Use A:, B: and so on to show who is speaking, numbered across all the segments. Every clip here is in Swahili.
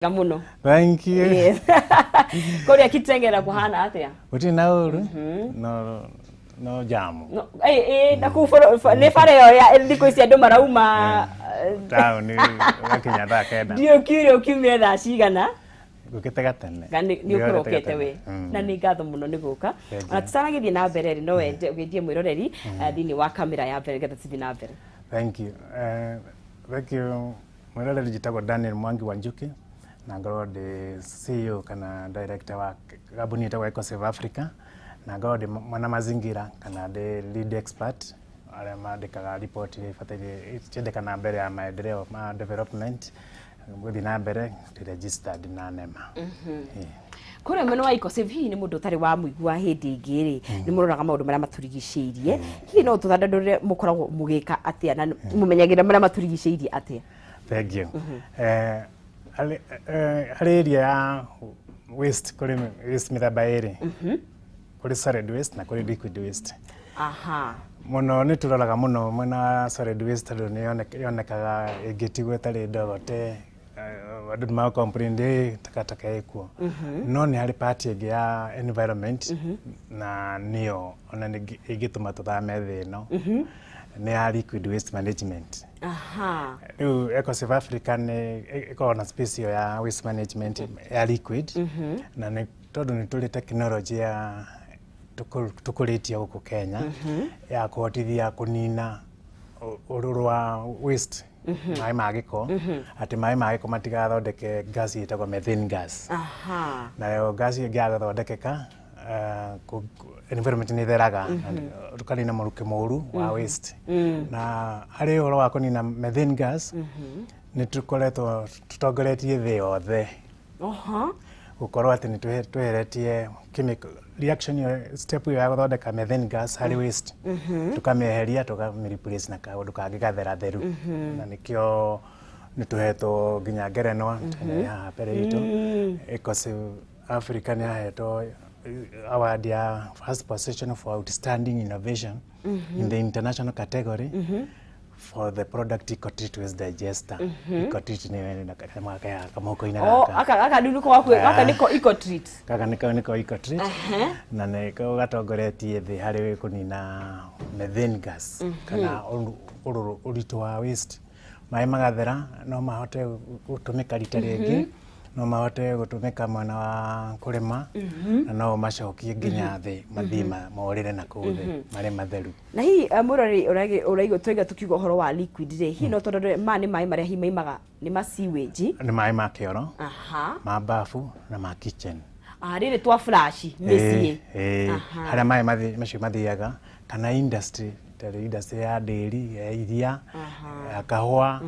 A: Gamuno.
B: Thank you.
A: Yes. Korea kitengera kuhana atia.
B: Uti nauru? No jamu.
A: No, na kuforo ne fare yo ya ndiko isi ando marauma.
B: Tao ni wakinya da kenda.
A: Dio kirio kimwe da cigana.
B: Gukitega tene.
A: Ni ukurokete we. Na ni ngatho muno ni guka. Ona tsaragithie na mbere ri no wende ugithie mwiroreri thini wa kamera ya mbere getha tsithie na mbere.
B: Thank you. Thank you. Mwiroreri jitagwo Daniel Mwangi Wanjuki. Na ngoro de CEO kana director wa kabuni ita wa South Africa. Na ngoro de mwana mazingira kana de lead expert ala maandikaga report ifatire chende na mbere ya maendeleo ma development guthi na mbere registered na nema.
A: Kore mwena wa South ni mundu tari wa muigua hindi ingiri ni muroraga maundu maria maturigiciirie hi no tuthandandure mukoragwo mugika atia na mumenyagira maria maturigiciirie atia.
B: Thank you. Area ya waste kuri waste mithemba iri kuri solid waste na kuri liquid waste.
A: Aha.
B: Muno ni turoraga muno mwena solid waste ni yonekaga igitigwo tari ndogote andu ma comprende takataka ikuo no ni hari part ya environment na niyo ona igituma tuthame thino ni ya liquid waste management.
A: Aha.
B: South Africa ni iko space ya waste management ya liquid na ni tondu ni tuli technology ya tukuritia huko Kenya ya kuhotithia kunina ururu wa waste mai magiko ati mai magiko matigathondeke gas itagwo methane gas.
A: Aha.
B: Na yo gas igathondekeka environment ni theraga tukanina muruke moru wa waste na ari oro wa kunina methane gas ni tukoretwo tutongoretie thi yothe. Gukorwo ati ni tweheretie chemical reaction step ya guthondeka methane gas hari waste tukameheria tukareplace na kaundu kangi gathera theru na nikio ni tuhetwo nginya ngerenwa ya mbere itu South Africa ni ahetwo award ya first position for outstanding innovation in the international category for the product eco-treat waste digester. Eco-treat ni mwaka ya kamoko ina gaka.
A: Aka nduko wako aka niko eco-treat.
B: Kaka niko eco-treat. Na niko gatongoretie thi hari kunina methane gas kana uritu wa waste. Mai magathera no mahote gutumika rita ringi no mahote gutumika mwana wa kurima na no macokie nginya thi mathima morire na kuthi mari matheru. Na
A: hi murori uraigo twiga tukiuga horo wa liquid ri hi no tondu mai maria hi maimaga ni ma sewage
B: ni mai ma kioro ma bafu na ma kitchen
A: riri twa flash misi
B: haria mai macio mathiaga kana industry ya dairy ya iria ya kahua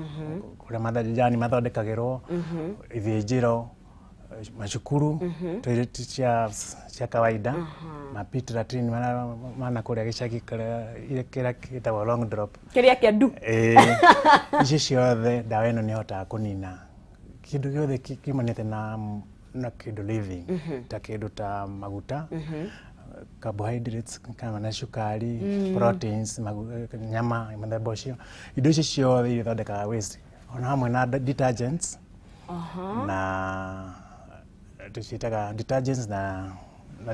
B: kuria mathajani mathondekagirwo ithinjiro mashukuru toilet cia kawaida mapit latrine mana kuria gicagi kira kitagwo long drop
A: kiria kia ndu
B: ici ciothe dawa ino ni hotaga kunina kindu giothe kimanite na kindu living ta kindu ta maguta carbohydrates kama na sukari proteins nyama mthemba ucio indo icio ciothe ithondekaga waste ona hamwe na detergents na tucitaga detergents na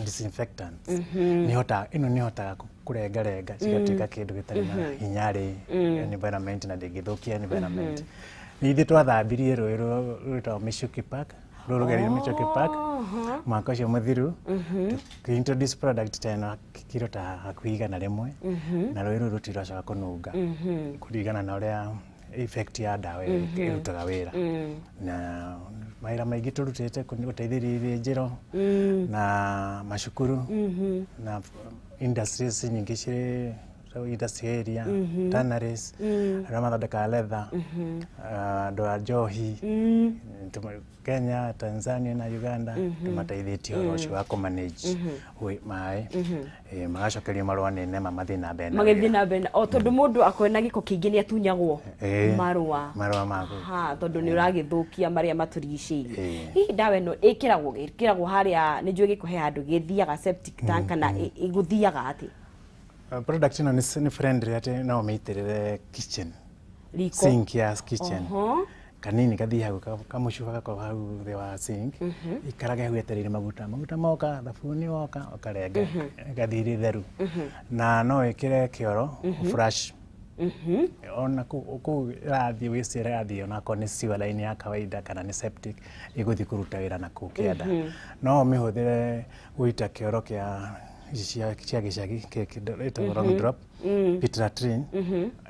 B: disinfectants ni hotaga kurengarenga cigatuika kindu gitari na hinyari environment na ndingithukia environment ni ithi twathambirie rwitwa Wanjuki Park rurugeri Wanjuki Park mwaka ucio muthiru introduce product tena kiro ta hakuiga na rimwe na rwiru rutiracoka kununga kurigana na uria effect ya dawa irutaga wira na maira maingi turutite guteithiriria njiro na mashukuru na industries nyingi ciri industry area tanneries ramadha leather ndo njohi Kenya, Tanzania na Uganda tumateithĩtie ũhoro ũcio wa manage mai magacokeria marũa nene mathina mbere
A: magĩthiĩ na mbere o tondũ mũndũ akwena gĩko kĩingĩ nĩ atunyagwo marũa
B: maku
A: tondũ nĩ ũragĩthũkia marĩa maturigicĩirie hihi ndawa ĩno ĩkĩragwo harĩa nĩ njũĩ gĩkũhe handũ gĩthiaga septic tank kana igũthiaga atĩ
B: product ĩno nĩ friendly ati no mĩitĩrĩre kitchen sink ya kitchen kanini kathi hau kamucuba gakorwo hau thĩ wa sink ikarage hau etereire maguta moka thabuni woka ukarenga gathi irĩ theru na no wĩkĩre kĩoro flash ona kũu ĩrathiĩ waste ĩrathiĩ ona korwo nĩ sewer line ya kawaida kana nĩ septic ĩgũthiĩ kũruta wĩra na kũu kĩanda no ũmĩhũthĩre gũita kĩoro kĩa cia gĩcagi ĩtagwo long drop pit latrine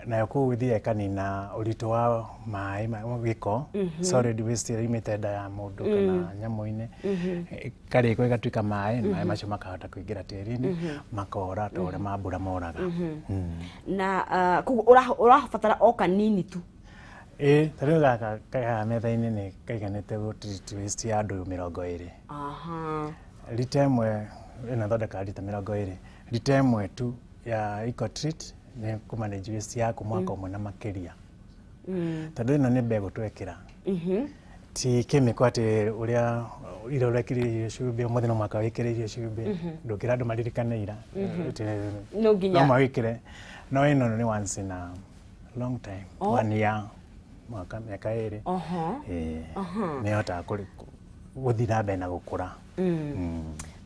B: nayo kũu ĩthiaga ĩkanina ũritũ wa maĩ gĩko solid waste ĩrĩa imĩte nda ya mũndũ kana nyamũ-inĩ karĩko ĩgatuĩka maĩ macio makahota kũingĩra tĩri-inĩ makora ta ũrĩa mambura moraga
A: na ũrabatara o kanini tu
B: ta rĩu gaka kahaha metha-inĩ nĩ kaiganĩte gũ-treat waste ya andũ 20 rita ĩmwe ĩno thondeka rita 20 rita ĩmwe tu ya eco-treat nĩ kũmanage waste yaku mwaka ũmwe na makĩria tondũ ĩno nĩ mbegũ twekĩra ti chemical atĩ ũrĩa ira ũrekĩra irio cumbĩ ũmũthĩ no mwaka wĩkĩre irio cumbĩ ndũngĩra andũ maririkane ira no mawĩkĩre no ĩno nĩ once in a long time 1 year mwaka mĩaka 2 nĩ hotaga gũthiĩ na mbere na gũkũra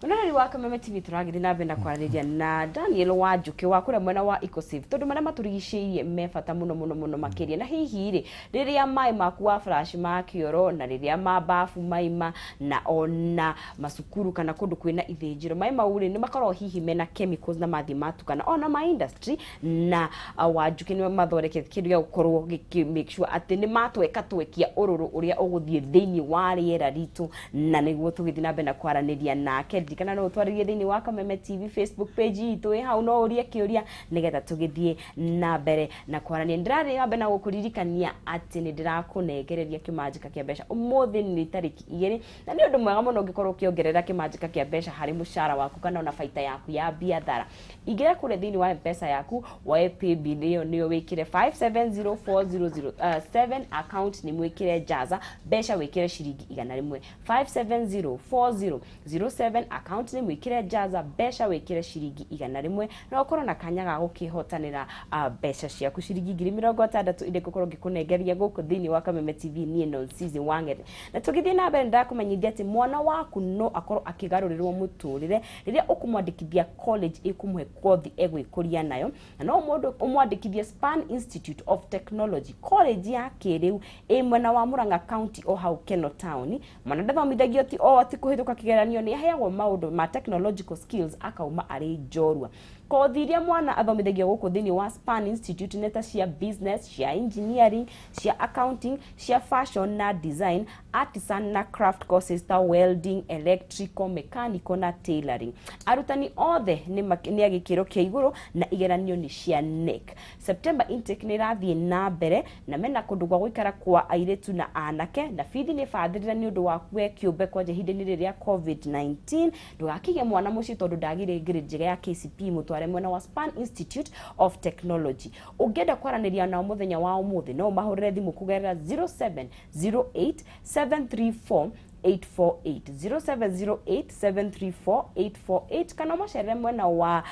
B: Munarari wa Kameme TV turagithĩ na mbere na kwarĩria na Daniel Wanjuki wa kũrĩa mwena wa EcoSave tondũ marĩa maturigicĩirie me bata mũno makĩria na hihi rĩ rĩrĩa maĩ maku wa flash ma kĩoro na rĩrĩa mabafu maima na ona macukuru kana kũndũ kwĩna ithĩnjĩro maĩ mau rĩ nĩ makoragwo hihi mena chemicals na mathi matukana ona ma industry na Wanjuki nĩ mathondekete kĩndũ gĩa gũkorwo gĩkĩ make sure atĩ nĩ matweka twekia ũrũrũ ũrĩa ũgũthiĩ thĩinĩ wa rĩera ritũ na nĩguo tũgĩthĩ na mbere na kwaranĩria nake kana no twarĩrie thĩinĩ wa Kameme TV Facebook page itũ ĩ hau no ũrie kĩũria nĩgetha tũgĩthiĩ na mbere na kwaranĩria ndĩrarĩ na mbere na gũkũririkania atĩ nĩ ndĩrakũnengereria kĩmanjĩka kĩa mbeca ũmũthĩ nĩ tarĩki 2 na nĩ ũndũ mwega mũno ũngĩkorwo ũkĩongerera kĩmanjĩka kĩa mbeca harĩ mũcara waku kana ona baita yaku ya biathara ingĩra kũrĩa thĩinĩ wa M-Pesa yaku woe paybill ĩyo nĩyo wĩkĩre 570407 account nĩ mwĩkĩre jaza mbeca wĩkĩre ciringi 100 570407 account nĩ mwĩkĩre jaza mbeca wĩkĩre ciringi 100 na ũkorwo na kanya ga gũkĩhotanĩra mbeca ciaku ciringi 60,000 irĩ gũkorwo ngĩkũnengeria gũkũ thĩinĩ wa Kameme TV niĩ Nonsizi Wangere na tũgĩthiĩ na mbere ndakũmenyithia atĩ mwana waku no akorwo akĩgarũrĩrwo mũtũrĩre rĩrĩa ũkũmwandĩkithia college ĩkũmũhe kothi egwĩkũria nayo na no mũndũ ũmwandĩkithie Span Institute of Technology college ya kĩrĩu ĩ mwena wa Murang'a County o hau Keno Town mwana ndathomithagio ti kũhĩtũka kĩgeranio nĩ aheagwo maũndũ ma technological skills akauma arĩ njorua kothi iria mwana athomithagio gũkũ thĩinĩ wa Span Institute nĩ ta cia business cia engineering cia accounting cia fashion na design artisan na craft courses ta welding electrical mechanical na tailoring arutani othe nĩ agĩkĩro kĩa igũrũ na igeranio nĩ cia NEC September intake nĩ rathiĩ na mbere na mena kũndũ gwa gũikara kwa airĩtu na anake na bithi nĩ bathĩrĩra nĩ ũndũ wa kwe kĩũmbe kwa ihinda-inĩ rĩrĩa COVID-19 ndũgakige mwana mũciĩ tondũ ndagire grade njega ya KCP mũtware mwena wa Span Institute of Technology ũngĩenda kwaranĩria nao mũthenya wa ũmũthĩ no mahũrĩre thimũ kũgerera 0708734848 0708734848 kana macerere mwena wa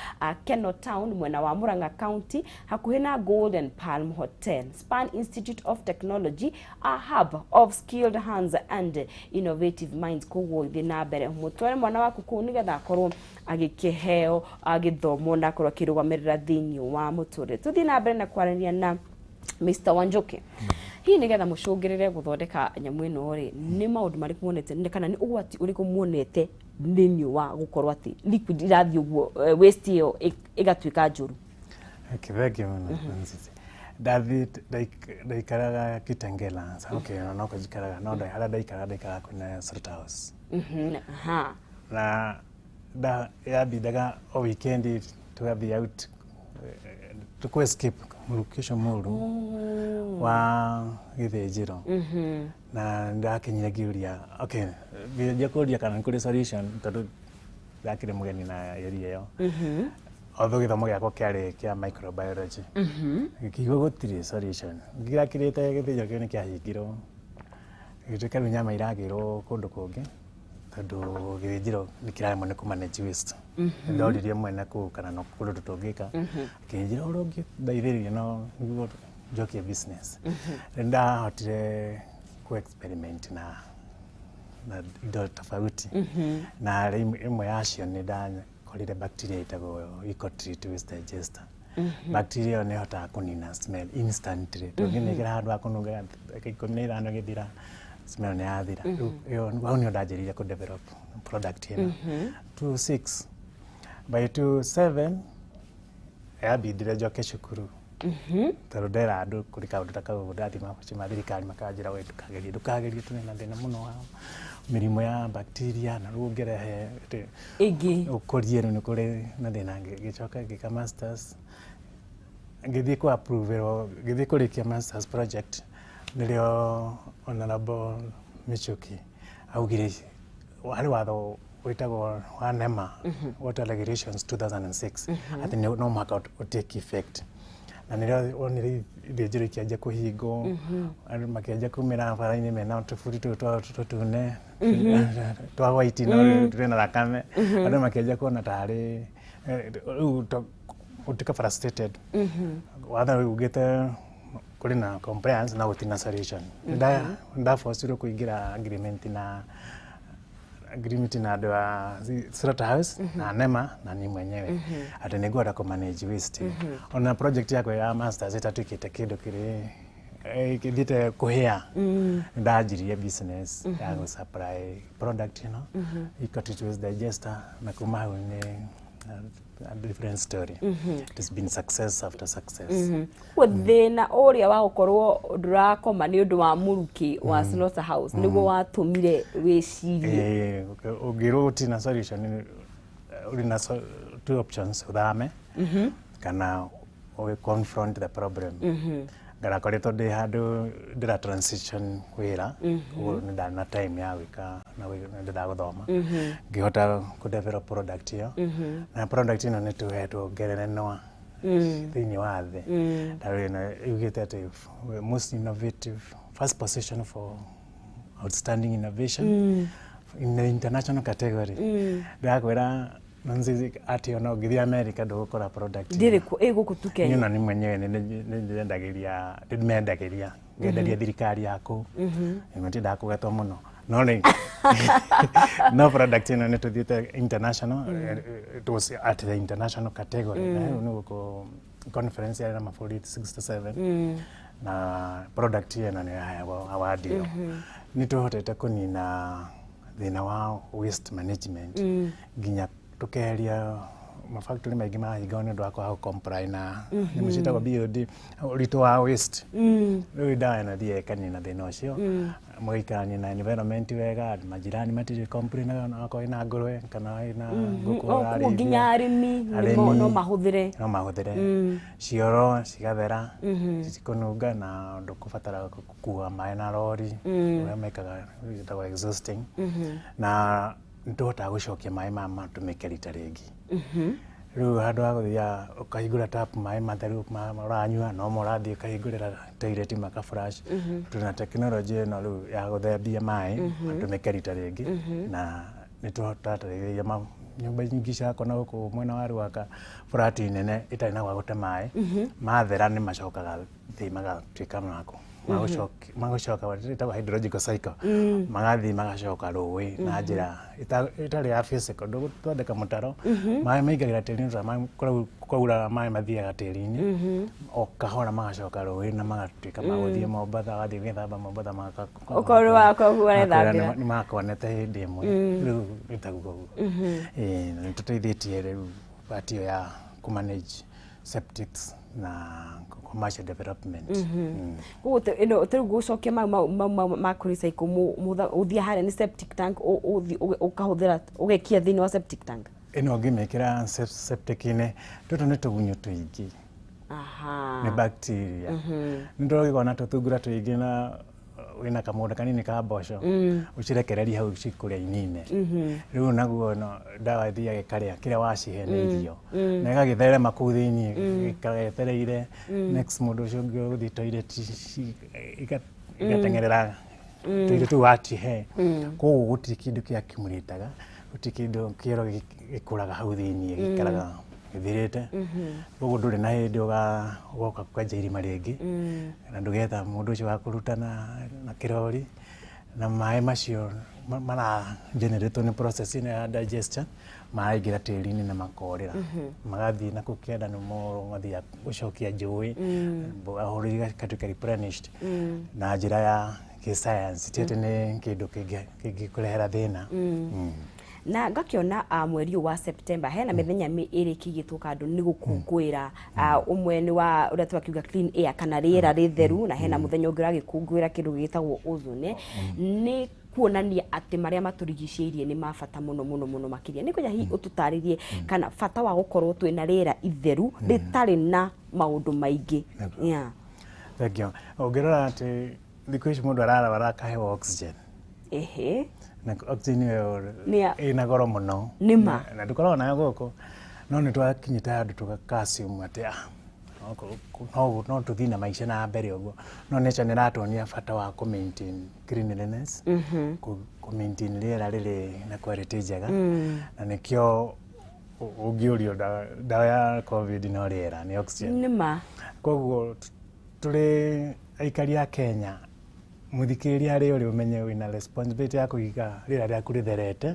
B: Keno Town mwena wa Murang'a County hakuhĩ na Golden Palm Hotel Span Institute of Technology a hub of skilled hands and innovative minds koguo thĩ na mbere mũtware mwana waku kũu nĩgetha akorwo agĩkĩheo agĩthomwo na akorwo akĩrũgamĩrĩra thĩinĩ wa mũtũrĩre tũthiĩ na mbere na kwaranĩria na Mr. Wanjuki hihi nĩgetha mũcũngĩrĩre gũthondeka nyamũ ĩno rĩ nĩ maũndũ marĩkũ muonete kana nĩ ũgwati ũrĩkũ muonete thĩinĩ wa gũkorwo atĩ liquid irathiĩ ũguo waste ĩyo ĩgatuĩka njũru kĩthengio mũno David ndaikaraga Kitengela no kũjikaraga no harĩa ndaikaraga kwĩna Salt House na yambindaga o weekend tũgathiĩ out to escape murukisho muru wa gĩthĩnjĩro na ndakinyire ngĩũria okay ngĩanjia kũria kana nĩ kũrĩ solution tondũ ndakĩrĩ mũgeni na area ĩyo although gĩthomo gĩakwa kĩarĩ kĩa microbiology gĩkiuga gũtirĩ solution ngĩrakĩrĩte gĩthĩnjĩro kĩu nĩ kĩahingirwo gĩtuĩka rĩu nyama iragĩrwo kũndũ kũngĩ tondũ gĩthĩnjĩro nĩ kĩraremwo nĩ kũmanage waste ndoririe mwene kũu kana no kũndũ tũngĩka kĩnjĩra ũrĩa ũngĩndeithĩrĩria no nĩguo njokie business ndahotire ku experiment na indo tofauti na imwe yacio nĩ ndakorire bacteria ĩtagwo E. coli twist digester. Bacteria nĩ hotaga kũnina smell instantly tũngĩnĩkĩra handũ ha kũnunga dakika 15 gĩthira smell nĩ yathira. Hau nĩho ndanjĩrĩire ku develop product ĩno 26 by 27 yambindire njoke cukuru tondũ ndera andũ kũrĩ kaũndũ ta kau ndathima ma thirikari makanjĩra we ndũkagerie tũrĩ na thĩna mũno wa mĩrimũ ya bacteria na rĩu ũngĩrehe ĩngĩ ũkũrie nĩ kũrĩ na thĩna ngĩcoka ngĩka masters ngĩthiĩ ku approve ngĩthiĩ kũrĩkia masters project nĩrĩo Honorable Wanjuki augire harĩ watho wĩtagwo wa NEMA Water Regulations 2006 atĩ no mũhaka ũtake effect na nĩrĩo wonire ithĩnjĩro ikĩanjia kũhingwo andũ makĩanjia kumĩra bara-inĩ mena tũburi tũtune twa white no tũrĩ na thakame andũ makĩanjia kuona tarĩ rĩu gũtuĩka frustrated watho ugĩte kũrĩ na compliance na gũtirĩ na solution ndaforcirwo kũingĩra agreement na andũ a slaughterhouse na NEMA na ni mwenyewe atĩ nĩngwenda kũ-manage waste. Ona project yakwa ya masters ĩtatuĩkĩte kĩndũ gĩthiĩte kũhĩa ndanjirie business ya gũ-supply product ĩno E. coli twist digester na kuma hau nĩ a different story. It has been success after success.
A: Thĩna ũrĩa wa gũkorwo ndũrakoma nĩ ũndũ wa mũrukĩ wa slaughterhouse nĩguo watũmire wĩcirie
B: ũngĩrũti na solution uri na two options uthame kana we confront the problem ngarakoretwo ndi handu ndira transition wira ni ndana time ya wika na ndira guthoma ngihota ku develop product yo na product ino ni tuhetwo ngerenwa thini wa thi tarina yugite ati most innovative first position for outstanding innovation in the international category ndakwira nonzi ati ona ngithi America ndugukora product
A: ndiriko guku tu Kenya
B: nyona ni mwenyewe nĩndendagĩria ngenderia thirikari yaku nĩmati ndakugetwo mũno no rĩ no product ĩno nĩ tuthiĩte international it was at the international category nĩ guku conference ya mabũrũri 67 na product ĩno nĩ yaheagwo award ĩyo nĩ tuhotete kũnina thĩna wa waste management nginya tukeria mafactory maingĩ mahingwo nĩ ũndũ wa kwaga comply na nyamũ ciĩtagwo BOD ũritũ wa waste rĩu ndawa ĩno thiĩ ĩkanina thĩna ũcio mũgaikarania na environment wega majirani matirĩ complain na ina ngũrwe kana ina ngũkũ
A: nginya arĩmi no mahũthĩre
B: cioro cigathera cikununga na ndũkũbatara gũkua maĩ na rori ũrĩa mekaga wĩtagwo exhausting na ndotaga gũcokia maĩ matũmĩke rita rĩngĩ rĩu handũ ha gũthiaga ũkahingũra tap maĩ matheru ũranyua no mũrathiĩ ũkahingũrĩra toilet makaflash tũna tekinoronjĩ ĩno rĩu ya gũthambia maĩ matũmĩke rita rĩngĩ na nĩtũhotaga nyũmba nyingĩ ciakwa na gũkũ mwena wa Rwaka flat nene itarĩ na gwa gũte maĩ mathera nĩ macokaga thĩ magatuĩka magũcoka wĩtagwo hydrological cycle magathiĩ magacoka rũĩ na njĩra itarĩ ya physical ndũgũthondeka mũtaro maĩ maingagĩra tĩri-inĩ kwaura maĩ mathiaga tĩri-inĩ o kahora magacoka rũĩ na magatuĩka magũthiĩ Mombatha agathiĩ gwĩthamba Mombatha
A: ũkorwo wakoguo ũrethambĩra
B: nĩ makonete hĩndĩ ĩmwe rĩu ĩtaguo ũguo nĩ tũteithĩtie rĩu part ĩyo ya ku-manage septics na commercial development
A: ũtĩrĩ gũcokia ma kũrecycle ũthiĩ harĩa nĩ septic tank ũkahũthĩra ũgekia thĩinĩ wa septic tank
B: ĩno ngĩmĩkĩra septic-inĩ tũtũ nĩ tũgunyũ tũingĩ nĩ bacteria nĩ ndĩrogĩkorwo na tũthungura tũingĩ na wĩna kamũgũnda kanini ka mboco ũcirekererie hau cikũrĩa inine rĩu naguo ndawa ĩthiaga ĩkarĩa kĩrĩa wacihe nĩ irio na ĩgagĩtherema kũu thĩinĩ ĩkagetereire next mũndũ ũcio ũngĩ ũgũthiĩ toilet igateng'erera toilet wacihe koguo gũtirĩ kĩndũ gĩa accumulate-aga gũtirĩ kĩndũ kĩero gĩkũraga hau thĩinĩ gĩikaraga githirite ugu nduri na hindi ugoka kwenja irima ringi na ndugetha mundu ucio wa kurutana na kirori na mai macio mara generate ni process ya digestion maraingira tiri-ini na makorera magathii na kukenda no mo ngathia gucokia njui ahori gatuika replenished na njira ya science tete ni kindu kingikurehera thina
A: na ngakiona mweri wa September hena mithenya iri kigituka andu ni gukungwira umwe ni wa uria twakiuga clean air kana riera ritheru na hena muthenya ungi uragikungwira kindu gitagwo ozone ni kuonania ati maria maturigiciirie ni mabata muno makiria ni kuja hi ututaririe kana bata wa gukorwo twina riera itheru ritari na maundu maingi
B: thank you ogirora ati thikũ ici mundu arakahewa oxygen na oxygen ina goro muno
A: nima
B: na dukorwo nayo goko no ni twakinyita handu tuga calcium ati no tuthina maisha na mbere uguo no nature ni ratonia bata wa ku maintain cleanliness ku maintain riera riri na quality njega na nikio ungiurio dawa ya covid no riera ni oxygen
A: nima
B: koguo tuli aikari ya Kenya muthikiriria ri uri umenye wina responsibility ya kuiga rira riaku ritherete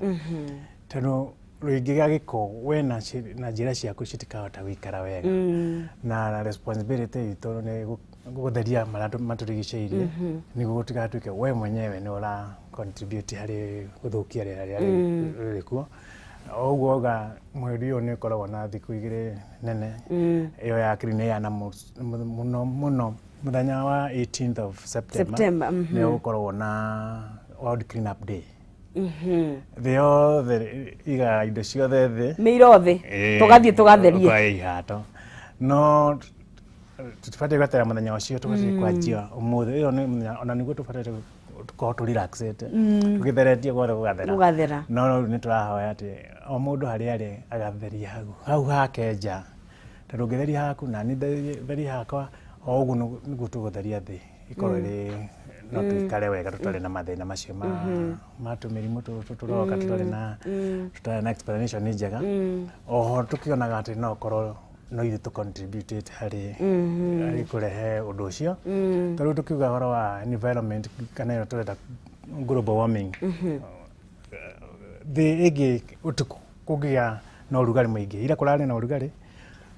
B: tano ruingiga giko we na njira ciaku citikahota guikara wega na responsibility itu ni gutheria maturigiciirie niguo gutigatuike we mwenyewe ni ura contribute hari guthukia rira riri kuo oguo ga mweri uyu ni koragwo na thiku igiri nene iyo ya clean air na muno muthenya wa 18th of September ni ukoragwo na World Clean Up Day the iga indo ciothe thi
A: mirothi tugathie tugatherie
B: kwa ihato no tutufate gwatera muthenya ucio tugathie kwanjia umuthi iyo ni ona niguo tufate tukorwo tu relaxete tugitheretie gwothe gugathera no ni turahoya ati o mundu hari ari agatheria hau hakenja tondu ngitheria haku na ni theria hakwa o uguo niguo tugutheria thi ikorwo ri no tuikare wega tutari na mathina macio matumirimu turoka tutari na explanation ni njega oho tukionaga ati no korwo no ithu tu contribute hari kurehe undu ucio tondu tukiuga horo wa environment kana ino tureta global warming the igi utuku kugia no rugari muingi ira kurari na rugari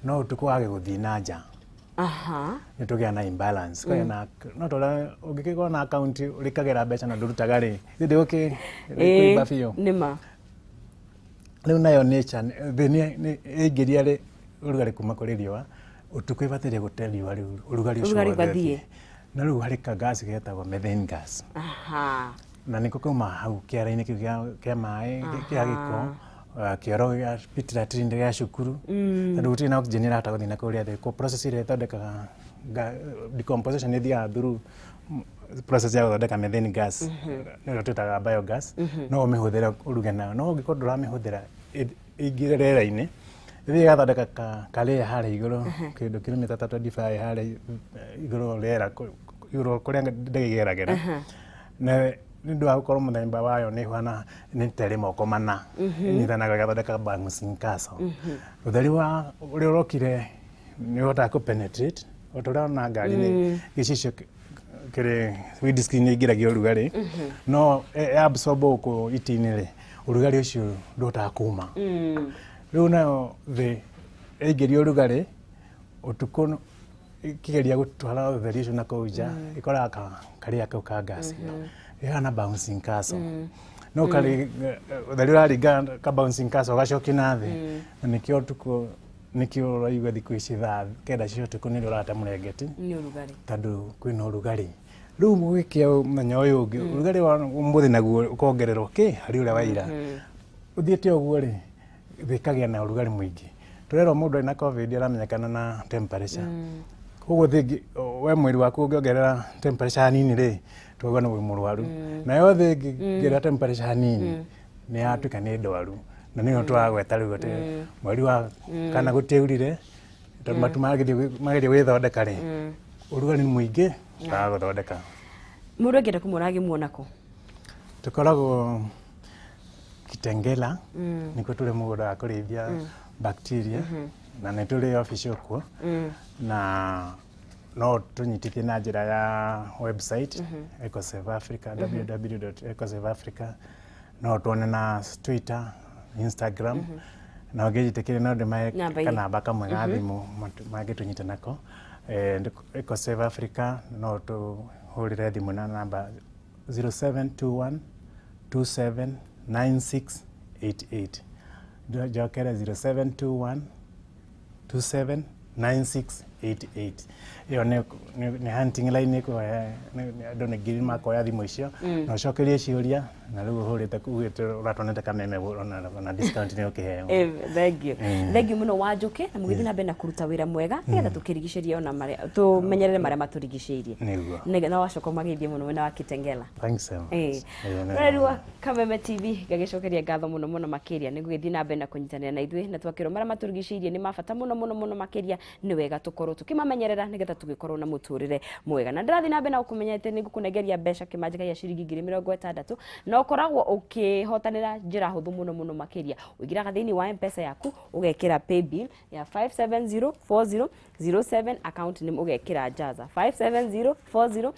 B: no utuku wage guthii na nja ni tugia na imbalance kwa na no tola ugikigwa na account urikagera mbeca na ndurutaga ri ndi okay kuiba fio
A: nima
B: riu nayo nature ni ingiria ri urugari kuma kuri riwa utuku ibatire guterio riu urugari ucio
A: bathie
B: na riu hari ka gas getagwo methane gas na niko kuma hau kiara-ini kiu kia mai kia giko kioro ya pitira trinde ya shukuru na ruti na oxygen ira tago thina kuria the process ire thondeka decomposition ithia through process ya guthondeka methane gas no tutataga biogas no umihuthira uruge nayo no ngiko nduramihuthira ingire rera-ini ithi gathondeka kale hari iguru kindu kilomita 35 hari iguru rera iguru kuria ndege igeragera na nindu akorwo muthemba wayo ni hwana ni tere moko mana nyithanaga gathondeka bouncing castle utheri wa uri urokire ni hota ku penetrate otora na ngari ni gicicio kire wind screen igiragia urugari no absorb ku itini ri urugari ucio ndota kuma riu nayo the igiria urugari utuku kigeria gutwara utheri ucio na kuja ikora karia kau ka gas yana bouncing castle no kali utheri uraringa ka bouncing castle gacoki nathi nikio tuko nikio raigwa thiku ici kenda cio tuko ni urata murengeti
A: ni urugari
B: tandu kwina urugari riu mugikia menya uyu ungi urugari wa umuthi naguo ukongererwo ki hari uria waira uthiete uguo ri thikagia na urugari mwingi turero mundu ina covid aramenyekana na temperature koguo thingi we mwiri waku ungiongerera temperature nini ri tuga no murwaru na yothe ngira temperature nini ni atuika ni ndwaru na niyo twagweta riu ati mweri wa kana guteurire tondu matu magithie gwithondeka ri urugari mwingi ta guthondeka
A: mundu ngenda kumuragi muonako
B: tukoragwo Kitengela niko tule mugunda wa kurithia bacteria na nĩ tũrĩ official kuo na no tũnyitithie na njĩra ya website EcoSave Africa www.ecosafeafrica no tuone na Twitter, Instagram na ũngĩjĩtĩkĩre no ndĩmahe kanamba kamwe ga thimũ mangĩtũnyita nako EcoSave Africa no tũhũrĩre thimũ na namba 0721 279688 njokere 0721 279688 iyo nĩ hunting line ĩko andũ nĩ ngiri makoya thimũ icio na ũcokerie ciũria na rĩu ũhũrĩte kugĩte ũratonete Kameme na discount nĩ ũkĩheo.
A: Thank you mũno Wanjuki na mũgĩthiĩ na mbere na kũruta wĩra mwega nĩgetha tũkĩrigicĩrie ona marĩa tũmenyerere marĩa matũrigicĩirie na wacoka magĩthiĩ mũno wĩna wa Kitengela.
B: Thanks.
A: Rĩu Kameme TV ngagĩcokeria ngatho mũno mũno makĩria nĩ gũgĩthiĩ na mbere na kũnyitanĩra na ithuĩ na twakĩrwo marĩa matũrigicĩirie nĩ mabata mũno makĩria nĩ wega tũkorwo tũkĩmamenyerera nĩgetha tũgĩkorwo na mũtũrĩre mwega na ndĩrathiĩ na mbere na gũkũmenyete nĩ ngũkũnengeria mbeca kĩmanjĩka gĩa ciringi 60,000 na ũkoragwo ũkĩhotanĩra njĩra hũthũ mũno makĩria ũingĩraga thĩinĩ wa M-Pesa yaku ũgekĩra pay bill ya 5704007 account name ũgekĩra Jaza 57040